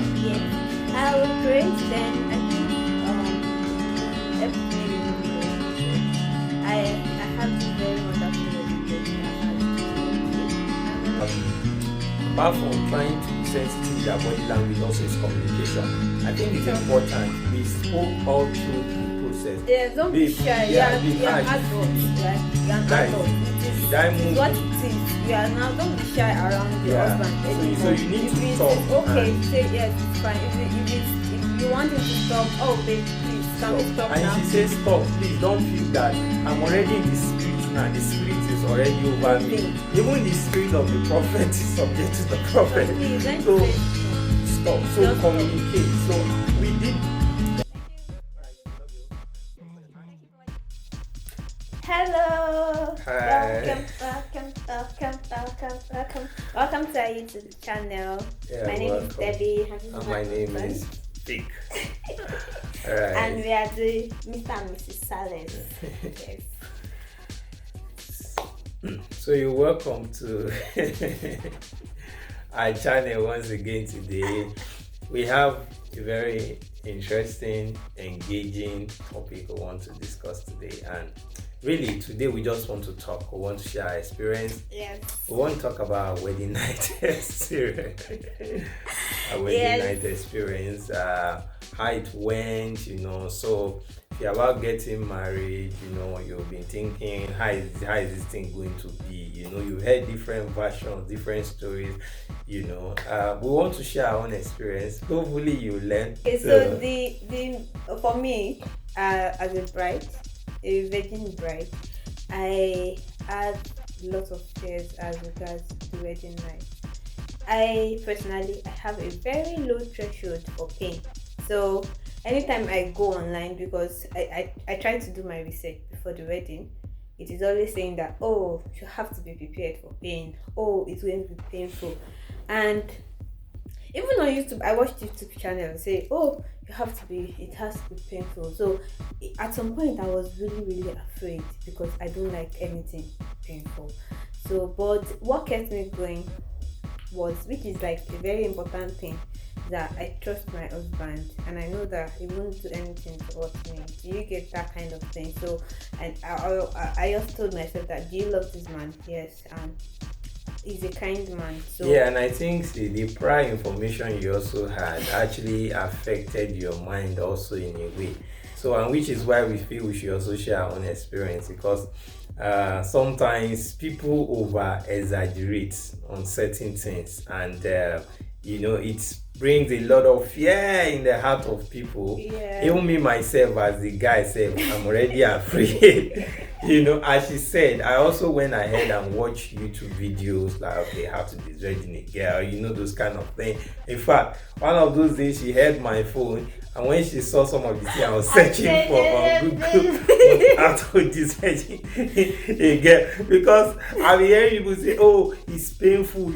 Yes, I will create then. I think every I have this very wonderful education. Apart from trying to be sensitive to their body language, also is communication. I think it's important. We spoke all through the process. Yeah, don't be shy. Yeah, You're an adult, right? You're an adult. It's what it is. You are now. Don't be shy around your husband anymore. So you need to talk. Okay, say yes, it's fine. If you want him to stop, oh babe, please, can we stop and now? she says stop, please don't feel that I'm already in the spirit now. The spirit is already over me. Even the spirit of the prophet is subject to the prophet. So stop. So just communicate. So we did. Hello. Hi. Welcome to our YouTube channel. Yeah, my name is Debbie. And my name is Vic. Alright. And we are the Mr. and Mrs. Sales. Yes. So you're welcome to our channel once again. Today we have a very interesting, engaging topic we want to discuss today, and really today we just want to talk. We want to share our experience. Yes. We want to talk about our wedding night experience. Our wedding night experience, how it went, so if you're about getting married, you've been thinking, how is this thing going to be? You've heard different versions, different stories, we want to share our own experience. Hopefully you learn. Okay, so the for me, as a bride, a virgin bride, I had lots of fears as regards the wedding night. I personally have a very low threshold for pain. So anytime I go online, because I try to do my research before the wedding, it is always saying that, oh, you have to be prepared for pain. Oh, it's going to be painful. And even on YouTube, I watched YouTube channel say, oh, it has to be painful. So at some point I was really, really afraid because I don't like anything painful. So, but what kept me going was, which is like a very important thing, that I trust my husband and I know that he won't do anything to hurt me. Do you get that kind of thing? So, and I just told myself that, do you love this man? Yes. And he's a kind man. So yeah, and I think the prior information you also had actually affected your mind also in a way. So, and which is why we feel we should also share our own experience, because sometimes people over exaggerate on certain things, and it brings a lot of fear in the heart of people. Yeah. Even me myself, as the guy said, I'm already afraid. As she said, I also went ahead and watched YouTube videos like, okay, how to disvirgin a girl, those kind of things. In fact, one of those days she held my phone, and when she saw some of the things I was searching for on Google, how to disvirgin a girl, because I'm hearing people say, oh, it's painful,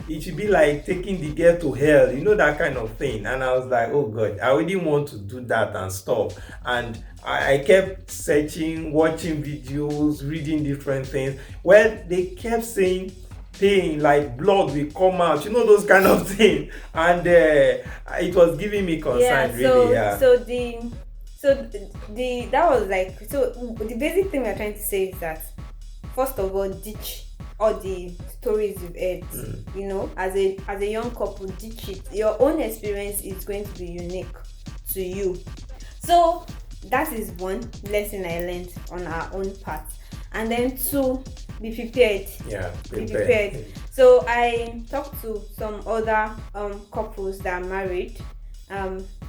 it should be like taking the girl to hell, that kind of thing. And I was like, oh God, I wouldn't want to do that and stop. And I kept searching, watching videos, reading different things. Well, they kept saying pain, like blood will come out, those kind of things. And it was giving me concern, really. Yeah. So that was like, so the basic thing we're trying to say is that, first of all, ditch all the stories you've heard. As a young couple, ditch it. Your own experience is going to be unique to you. So that is one lesson I learned on our own part. And then two, be prepared. Yeah, be prepared. So I talked to some other couples that are married.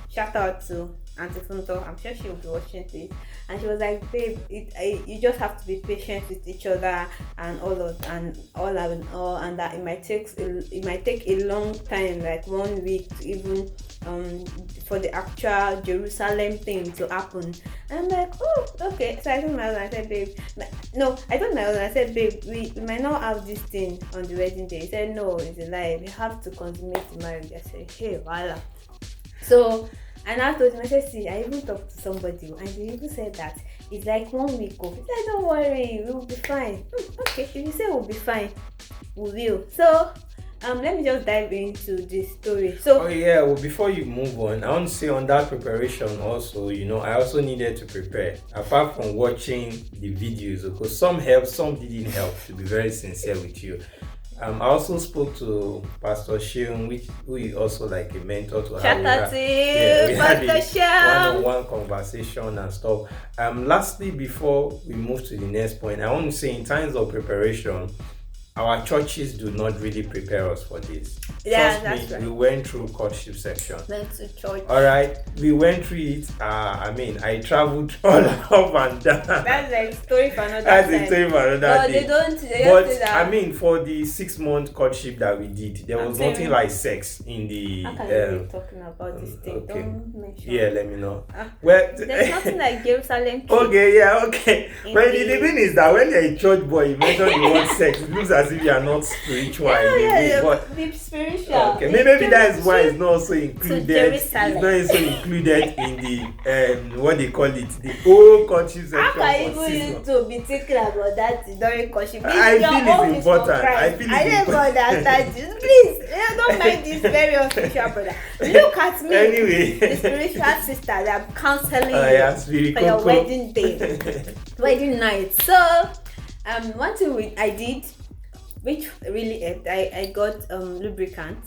Shout out to Auntie Funto. I'm sure she will be watching this. And she was like, babe, you just have to be patient with each other and and that it might take a long time, like 1 week to even for the actual Jerusalem thing to happen. And I'm like, oh, okay. So I told my husband, I said, babe, no, I told my husband, I said, babe, we might not have this thing on the wedding day. He said, no, it's a lie. We have to consummate the marriage. I said, hey, voila. So, and I told him, I said, see, I even talked to somebody and they even said that it's like 1 week off. He said, don't worry, we'll be fine. Okay, if you say we'll be fine, we will. So Let me just dive into the story. So Oh yeah, well before you move on, I want to say on that preparation also, I also needed to prepare. Apart from watching the videos, because some helped, some didn't help, to be very sincere with you. I also spoke to Pastor Sheung, who is also like a mentor to her. shout out to We you, had Pastor a Sham. one-on-one conversation and stuff. Lastly, before we move to the next point, I want to say in times of preparation, our churches do not really prepare us for this. Yeah, Trust that's me, right. we went through courtship section. Went to church. All right, we went through it. I traveled all up and down. That's a story for another That's time. a story for another No, day. they don't say But that. for the 6-month courtship that we did, there was nothing like sex in the. How can you be talking about this thing? Okay. Don't mention. Yeah, let me know. Well, there's nothing like Jerusalem. Okay, yeah, okay. Well, the Indeed. thing is that when you're a church boy, you mention the word sex, it looks as if you are not spiritual. But be spiritual. okay, maybe that is why it's not also included. It's Jerusalem. not also included in the what they call it, the whole courtship section. How can for even 6 you months. to be thinking about that during courtship? I feel it's important. I feel I it's never important. understand this. Please, don't mind this very unspiritual brother. Look at me. Anyway. The spiritual sister that I'm counseling Yeah, you spirit for your coco. wedding day, wedding night. So, one thing I did, which really helped, I got lubricant.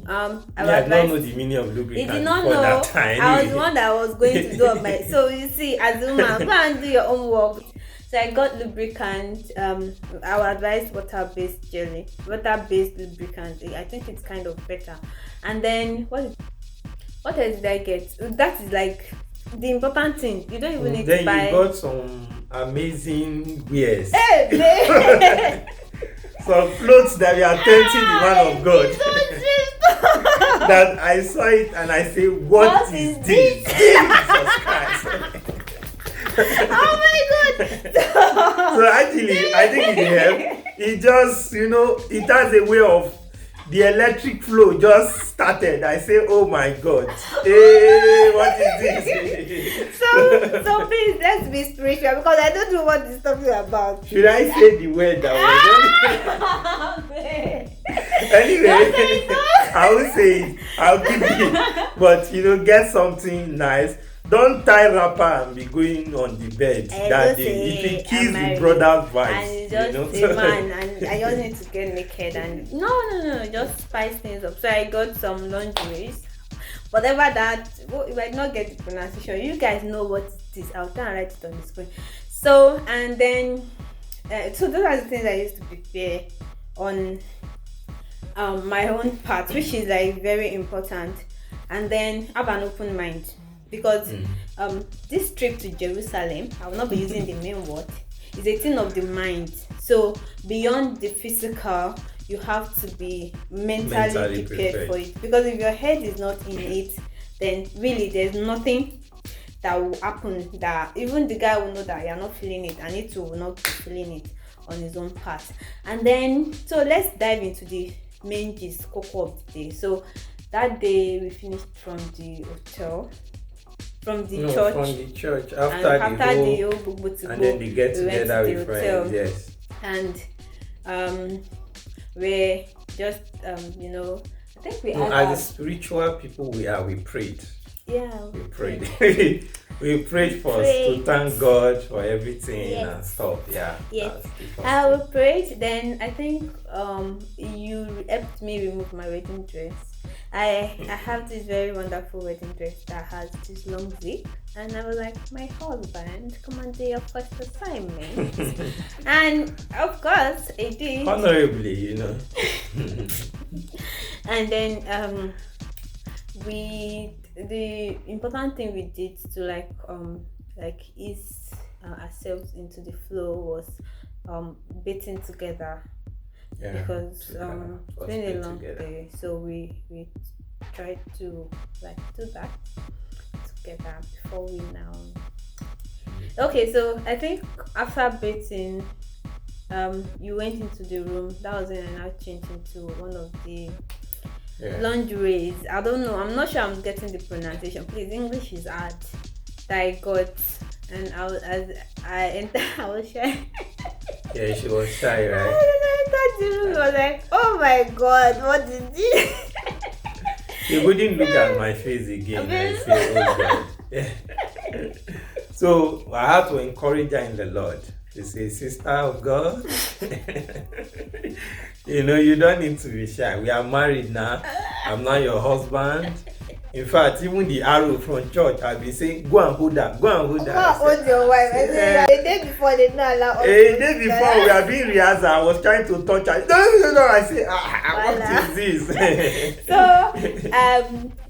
I I don't know the meaning of lubricant. He did not before know. that time. I was the one that was going to do on my. So you see, as a woman, go and do your own work. So I got lubricant. I would advise water-based lubricant. I think it's kind of better. And then what else did I get? That is like the important thing. You don't even need to buy. Then you got some amazing wares. Hey, babe. Some clothes that we are tempting the man of God. That I saw it and I say, what is this? Jesus Christ. Oh my God. So actually, I think it helped. It just, it has a way of the electric flow just started. I say, oh my God. Hey, what is this? So please, let's be spiritual because I don't know what he's talking about. Should I say the word that was Anyway, I will say it. I'll keep it. But get something nice. Don't tie wrapper and be going on the bed that day. It will kill the brother vibes. And just a man, and I just need to get naked and no, just spice things up. So I got some lingeries. Whatever that, if I not get the pronunciation, you guys know what it is. I'll try and write it on the screen. So and then, so those are the things I used to prepare on my own part, which is like very important. And then have an open mind. Because this trip to Jerusalem, I will not be using the main word, is a thing of the mind. So beyond the physical, you have to be mentally prepared for it. Because if your head is not in it, then really there's nothing that will happen that even the guy will know that you're not feeling it and it will not be feeling it on his own part. And then, so let's dive into the main gist, cocoa of the day. So that day we finished from the hotel. From the church after the whole Bugbutigbo, and then they get together with hotel. friends. Yes. And we're just I think we as the spiritual people we prayed. Yeah, we prayed. We prayed first to thank God for everything and stuff. Yeah. Yes. I will pray. Then I think you helped me remove my wedding dress. I have this very wonderful wedding dress that has this long zip, and I was like, my husband, come and do your first assignment. And of course I did. Honorably, And then the important thing we did to ease ourselves into the flow was bathing together. Yeah, because it's been a long day, so we tried to do that together before we now. Okay, so I think after bathing, you went into the room. That was when I now changed into one of the lingeries. I don't know. I'm not sure I'm getting the pronunciation. Please, English is hard. That I got, and I was shy. Yeah, she was shy, right? I entered he was like, oh my god, what did you? He wouldn't look at my face again. I say, oh God. Yeah. So I had to encourage her in the Lord. She said, sister of God, you don't need to be shy. We are married now. I'm not your husband. In fact, even the arrow from church, I've been saying, go and hold her, go and hold her. Hold your wife. I said, the day before, they didn't allow us. A day before, we are being rehearsed. I was trying to touch her. No. I say, what is this? So,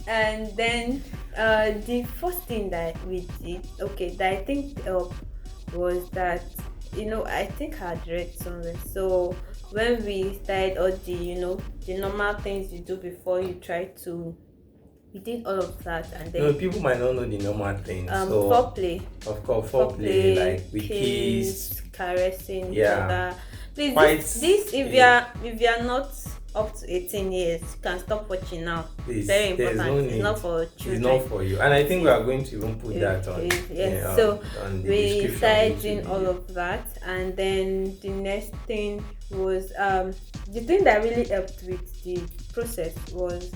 and then the first thing that we did, that I think was that, I think I had read somewhere. So when we started all the normal things you do before you try to, we did all of that, and then people might not know the normal things. Foreplay. Of course, foreplay, like we kiss, caressing, yeah. Please, this if you are not up to 18 years, you can stop watching now. Please, very important. No it's not for children. It's not for you, and I think we are going to even put that on. Yes. So on the we started doing video. all of that, and then the next thing was the thing that really helped with the process was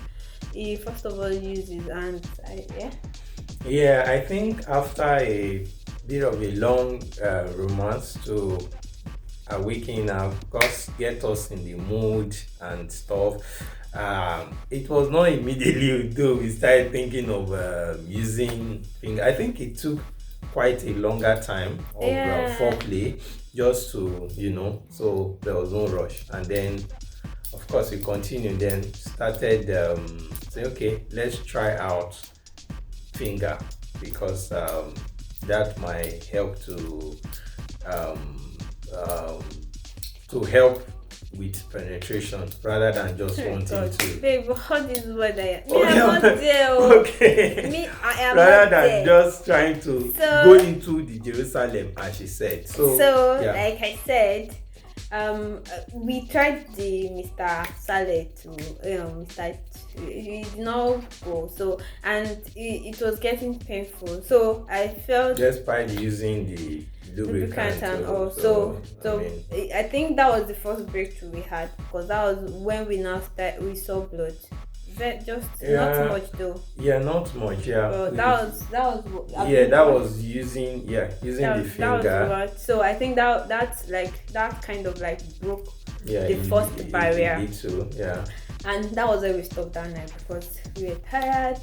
he first of all used his hands. Yeah, I think after a bit of a long romance to awaken of course, get us in the mood and stuff. It was not immediately though we started thinking of using finger. I think it took quite a longer time of foreplay just to so there was no rush, and then of course we continued, then started say okay, let's try out finger because that might help to help with penetration rather than just wanting to. Babe, what is what I am not there. Okay. Me, I am rather not than there. just trying to go into the Jerusalem, as she said. So like I said, we tried the Mr. Saleh to Mr. It did not go, so and it was getting painful, so I felt despite using the lubricant and all. I think that was the first breakthrough we had, because that was when we saw blood. Not much though. Yeah, not much. Yeah. But that was using the finger. So I think that kind of broke the first barrier. It too. Yeah. And that was where we stopped that night because we were tired.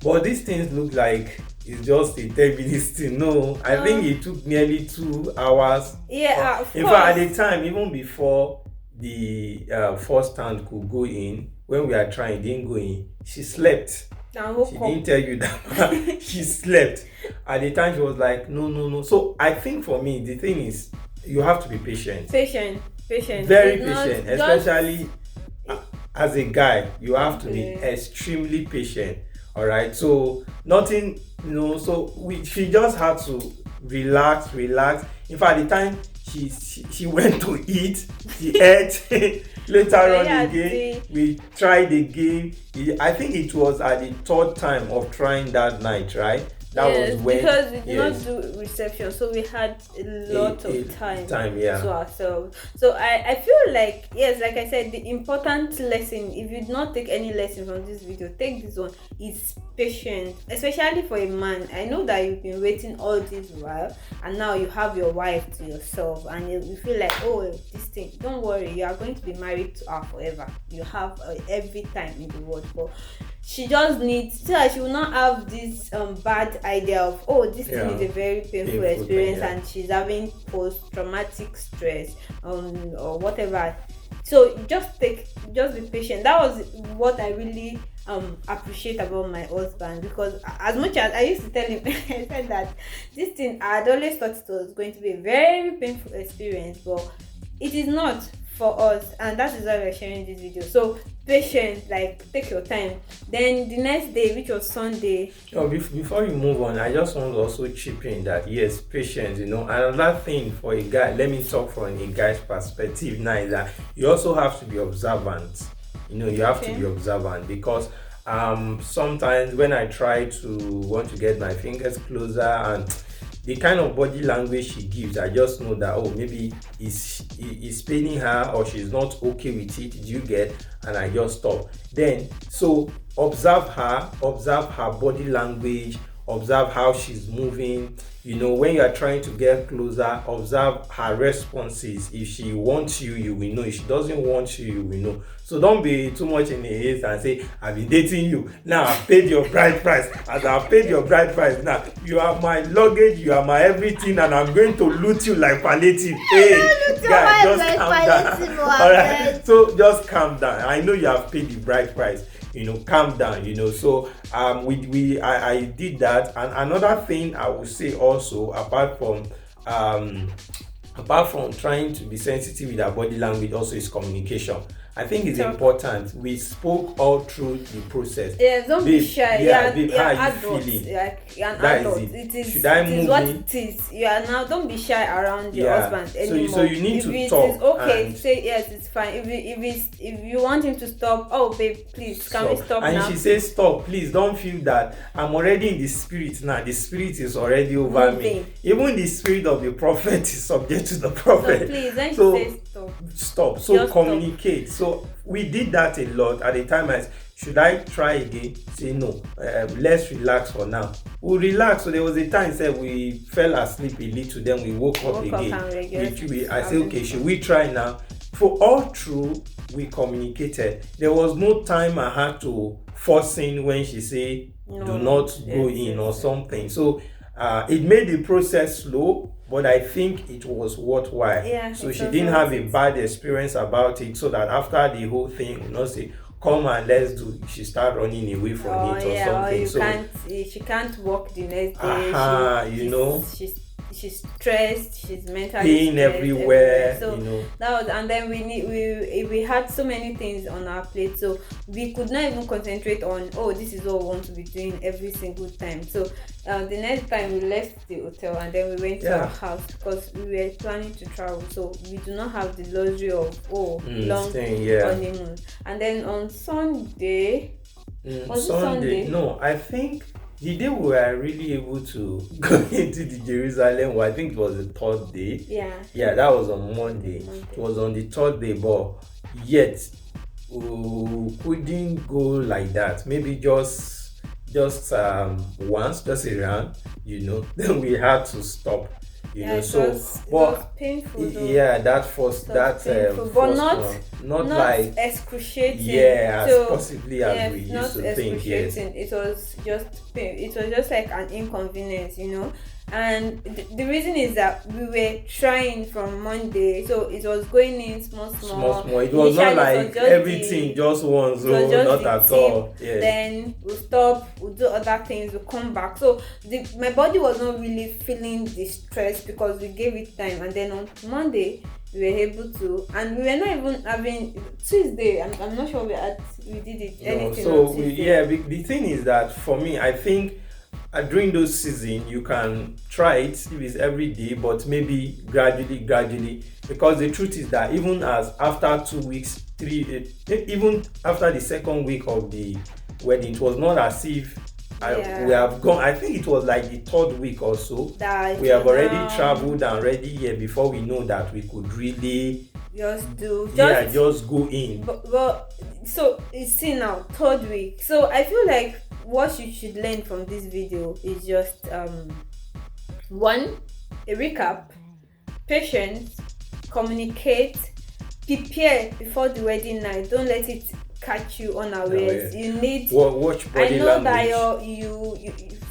But these things look like it's just a 10-minute thing. No, I think it took nearly 2 hours. Yeah, in fact, at the time, even before the first hand could go in, when we are trying, didn't go in. She slept. She didn't tell you that. She slept. At the time, she was like, no. So I think for me, the thing is, you have to be patient. Patient. Very patient, especially as a guy. You have to be extremely patient. All right. So nothing, she just had to relax. In fact, at the time she went to eat, she ate. Later on again, we tried again. I think it was at the 3rd time of trying that night, right? That was when, because we did not do reception, so we had a lot of time to ourselves. So I feel like, yes, like I said, the important lesson, if you did not take any lesson from this video, take this one, is patience, especially for a man. I know that you've been waiting all this while, and now you have your wife to yourself, and you feel like, oh, this thing, don't worry, you are going to be married to her forever. You have every time in the world, but she just needs, so that she will not have this bad idea of, oh, this thing is a very painful experience thing, and she's having post-traumatic stress or whatever. So just be patient. That was what I really appreciate about my husband, because as much as I used to tell him, I said that this thing, I had always thought it was going to be a very painful experience, but it is not for us, and that is why we're sharing this video. So patience, take your time. Then the next day, which was Sunday. Before you move on, I just want to also chip in that yes, patience. Another thing for a guy. Let me talk from a guy's perspective now, is that you also have to be observant. You have to be observant, because sometimes when I try to want to get my fingers closer and the kind of body language she gives, I just know that, oh, maybe it's paining her or she's not okay with it. Do you get? And I just stop. Then, so observe her body language, observe how she's moving. When you are trying to get closer, observe her responses. If she wants you, you will know. If she doesn't want you, you will know. So don't be too much in the haste and say, I've been dating you, now I've paid your bride price. As I've paid your bride price, now you are my luggage, you are my everything, and I'm going to loot you like palliative. Hey guys, just calm down. Alright, so just calm down. I know you have paid the bride price, calm down. So I did that. And another thing I would say also, apart from trying to be sensitive with our body language, also is communication. I think it's important. We spoke all through the process. Yeah, don't be shy. Babe, how are you adults. feeling? Like you're an That adult. is it. It is. Should I it is move what in? it is. You are now. Don't be shy around your husband anymore. So you need if to it talk. is okay, and say yes. It's fine. If you want him to stop, oh babe, please can we stop and now? she says stop, please don't feel that I'm already in the spirit now. The spirit is already over me. Even the spirit of the prophet is subject to the prophet. So please, then So she says stop. So Just communicate. So we did that a lot at the time. I said, should I try again? Say no. Let's relax for now. We'll relax. So there was a time said we fell asleep a little, then we woke up again. I said, okay, should we try now? For all through, we communicated. There was no time I had to force in when she said do not go in or something. So it made the process slow, but I think it was worthwhile. Yeah, so she didn't have a bad experience about it, so that after the whole thing, say, come and let's do, she start running away from it or something. She can't walk the next day. She's stressed, she's mentally pain everywhere. So that was, and then we had so many things on our plate, so we could not even concentrate on, this is what we want to be doing every single time. So the next time we left the hotel and then we went to our house because we were planning to travel, so we do not have the luxury of long honeymoon. And then on Sunday, Sunday? No, I think the day we were really able to go into the Jerusalem, I think it was the third day. Yeah, that was on Monday. It was on the third day, but yet we couldn't go like that. Maybe just once, just around, then we had to stop. It was painful though. Yeah, that first but not like excruciating. Yeah, as possibly as we used to think. Yes. It was just like an inconvenience, And the reason is that we were trying from Monday, so it was going in small. It was not like everything just once, not at all. Yes. Then we'll stop, we'll do other things, we'll come back. So my body was not really feeling the stress because we gave it time. And then on Monday, we were able to, and we were not even having Tuesday. I'm not sure we did it anything. So the thing is that for me, I think during those seasons you can try it if it's every day, but maybe gradually, because the truth is that even as after 2 weeks, even after the second week of the wedding, it was not as if we have gone. I think it was like the third week or so we have already traveled and ready here before we know that we could really just go in. But so it's now third week, so I feel like what you should learn from this video is just one, a recap, patience, communicate, prepare before the wedding night. Don't let it catch you unawares. You need watch body language. I know that you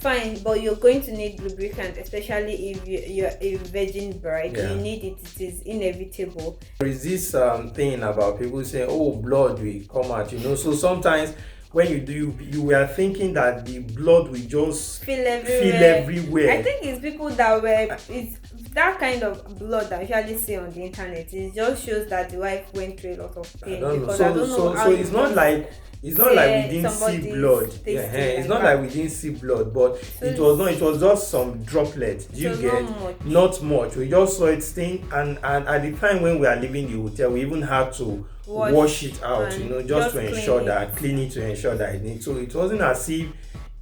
fine, but you're going to need lubricant, especially if you're a virgin bride. You need it. It is inevitable. There is this thing about people saying, blood will come out, so sometimes when you do, you were thinking that the blood will just feel everywhere. I think it's people that it's that kind of blood that you usually see on the internet. It just shows that the wife went through a lot of pain. So it's not like we didn't see blood. It's not like we didn't see blood, but it was just some droplets. Do you get? Not much. We just saw it stain, and at the time when we are leaving the hotel, we even had to wash it out, just to ensure that, clean it to ensure that it needs. So it wasn't as if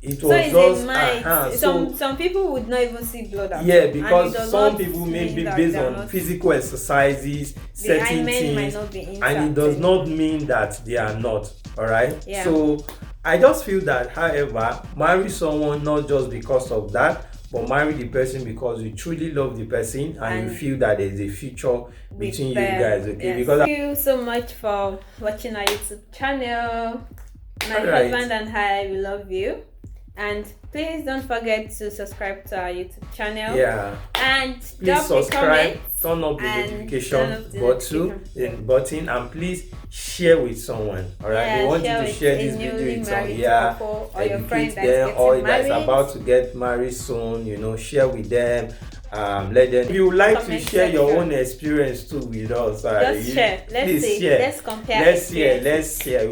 it So was it's just a might. so Some people would not even see blood out. yeah, And it because does some not people mean maybe that based they are on not- physical exercises, the certain hymen might things, not be intact and it does not anymore. mean that they are not. All right. Yeah. So I just feel that, however, marry someone not just because of that, but marry the person because you truly love the person and you feel that there's a future between you guys. Okay, yes. because Thank you so much for watching our YouTube channel. My Alright. husband and I, we love you. And please don't forget to subscribe to our YouTube channel. yeah, And please drop a subscribe, comment. turn up the and notification turn up the button, and please share with someone. All right, Yeah, we want you share to with share a this video newly with some married couple or your friend educate that's them, or getting that's married. about to get married soon. You know, share with them. Let them. If you would like to Comment share your section. own experience too with us, Just share. Let's please see. share. Let's compare. Let's share. experiences. Let's share.